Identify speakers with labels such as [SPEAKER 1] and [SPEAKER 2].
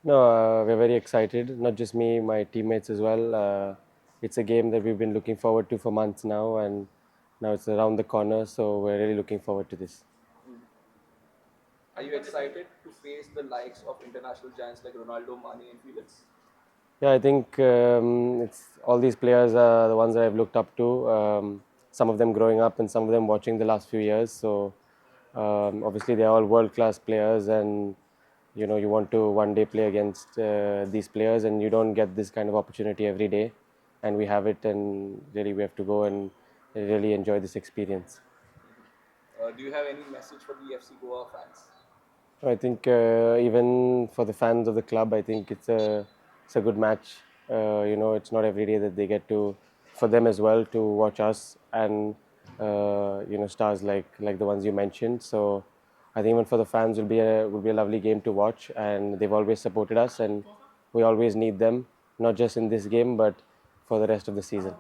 [SPEAKER 1] No, we're very excited. Not just me, my teammates as well. It's a game that we've been looking forward to for months now, and now it's around the corner. So we're really looking forward to this.
[SPEAKER 2] Are you excited to face the likes of international giants like Ronaldo, Mane, and Felix?
[SPEAKER 1] Yeah, I think it's all these players are the ones that I've looked up to. Some of them growing up, and some of them watching the last few years. So obviously, they're all world-class players, and you want to one day play against these players, and you don't get this kind of opportunity every day, and we have it, and really we have to go and really enjoy this experience.
[SPEAKER 2] Do you have any message for the FC Goa fans?
[SPEAKER 1] I think even for the fans of the club, I think it's a good match. It's not every day that they get to, for them as well, to watch us and stars like the ones you mentioned. So I think even for the fans, will be a lovely game to watch, and they've always supported us, and we always need them, not just in this game, but for the rest of the season.